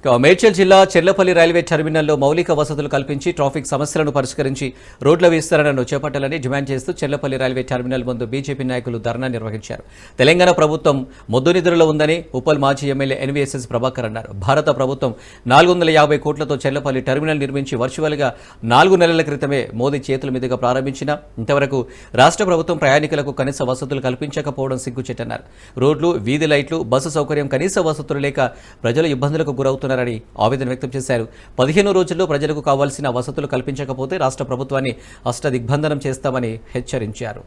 మేడ్చల్ జిల్లా చెర్లపల్లి రైల్వే టెర్మినల్లో మౌలిక వసతులు కల్పించి ట్రాఫిక్ సమస్యలను పరిష్కరించి రోడ్ల విస్తరణను చేపట్టాలని డిమాండ్ చేస్తూ చెర్లపల్లి రైల్వే టెర్మినల్ ముందు బీజేపీ నాయకులు ధర్నా నిర్వహించారు. తెలంగాణ ప్రభుత్వం మొద్దునిద్రలో ఉందని ఉప్పల్ మాజీ ఎమ్మెల్యే ఎన్వీఎస్ఎస్ ప్రభాకర్ అన్నారు. భారత ప్రభుత్వం 450 కోట్లతో చెర్లపల్లి టెర్మినల్ నిర్మించి వర్చువల్గా 4 నెలల క్రితమే మోదీ చేతుల మీదుగా ప్రారంభించినా ఇంతవరకు రాష్ట్ర ప్రభుత్వం ప్రయాణికులకు కనీస వసతులు కల్పించకపోవడం సిగ్గుచేటన్నారు. రోడ్లు, వీధి లైట్లు, బస్సు సౌకర్యం, కనీస వసతులు లేక ప్రజలు ఇబ్బందులకు గురవుతున్నారు ఆవేదన వ్యక్తం చేశారు. 15 రోజుల్లో ప్రజలకు కావాల్సిన వసతులు కల్పించకపోతే రాష్ట్ర ప్రభుత్వాన్ని అష్టదిగ్బంధనం చేస్తామని హెచ్చరించారు.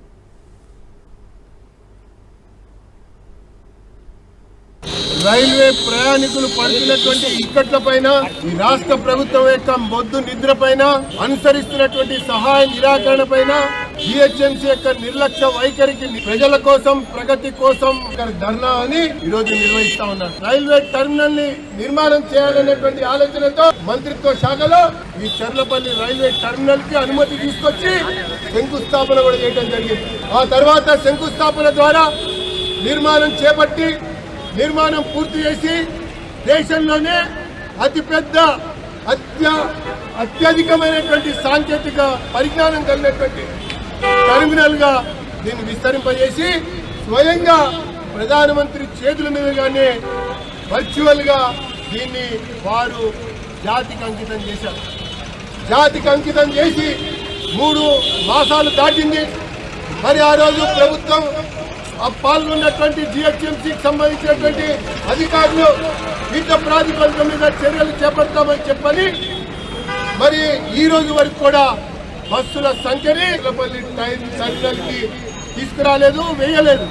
రైల్వే ప్రయాణికులు పడుతున్నటువంటి ఇక్కట్లపైన ఈ రాష్ట్ర ప్రభుత్వం యొక్క మొద్దు నిద్ర పైన అనుసరిస్తున్నటువంటి సహాయ నిరాకరణ పైన జిహెచ్ఎంసీ యొక్క నిర్లక్ష్య వైఖరికి ప్రజల కోసం, ప్రగతి కోసం ధర్నా అని ఈరోజు నిర్వహిస్తా ఉన్నారు. రైల్వే టెర్మినల్ ని నిర్మాణం చేయాలనేటువంటి ఆలోచనతో మంత్రిత్వ శాఖలో ఈ చెర్లపల్లి రైల్వే టెర్మినల్ కి అనుమతి తీసుకొచ్చి శంకుస్థాపన కూడా చేయడం జరిగింది. ఆ తర్వాత శంకుస్థాపన ద్వారా నిర్మాణం చేపట్టి నిర్మాణం పూర్తి చేసి దేశంలోనే అతిపెద్ద అత్యధికమైనటువంటి సాంకేతిక పరిజ్ఞానం కలిగినటువంటి టెర్మినల్ గా దీన్ని విస్తరింపజేసి స్వయంగా ప్రధానమంత్రి చేతుల మీదుగానే వర్చువల్ గా దీన్ని వారు జాతికి అంకితం చేశారు. జాతికి అంకితం చేసి 3 మాసాలు దాటింది. మరి ఆ రోజు ప్రభుత్వం పాల్గొన్నటువంటి జిహెచ్ఎంసీకి సంబంధించినటువంటి అధికారులు యుద్ధ ప్రాతిపదిక మీద చర్యలు చేపడతామని చెప్పని మరి ఈ రోజు వరకు కూడా బస్సుల సంఖ్యని చెర్లపల్లి టెర్మినల్ కి తీసుకురాలేదు, వేయలేదు.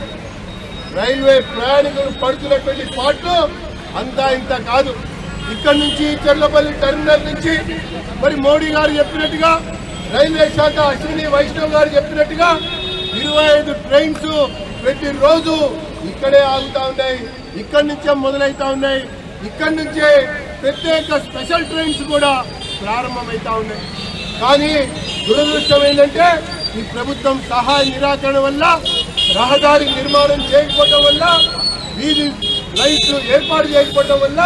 రైల్వే ప్రయాణికులు పడుతున్నటువంటి పాటలు అంతా ఇంత కాదు. ఇక్కడ నుంచి చెర్లపల్లి టెర్మినల్ నుంచి మరి మోడీ గారు చెప్పినట్టుగా, రైల్వే శాఖ అశ్విని వైష్ణవ్ గారు చెప్పినట్టుగా 25 ట్రైన్స్ ప్రతిరోజు ఇక్కడే ఆగుతా ఉన్నాయి. ఇక్కడి నుంచే మొదలవుతా ఉన్నాయి. ఇక్కడి నుంచే ప్రత్యేక స్పెషల్ ట్రైన్స్ కూడా ప్రారంభమవుతా ఉన్నాయి. కానీ దురదృష్టం ఏంటంటే ఈ ప్రభుత్వం సహాయ నిరాకరణ వల్ల, రహదారి నిర్మాణం చేయకపోవడం వల్ల, వీధి లైట్లు ఏర్పాటు చేయకపోవడం వల్ల,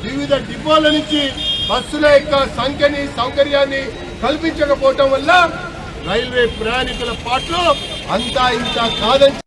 వివిధ డిపోల నుంచి బస్సుల యొక్క సంఖ్యని, సౌకర్యాన్ని కల్పించకపోవటం వల్ల రైల్వే ప్రయాణికుల పాటలు అంతా ఇంత కాదని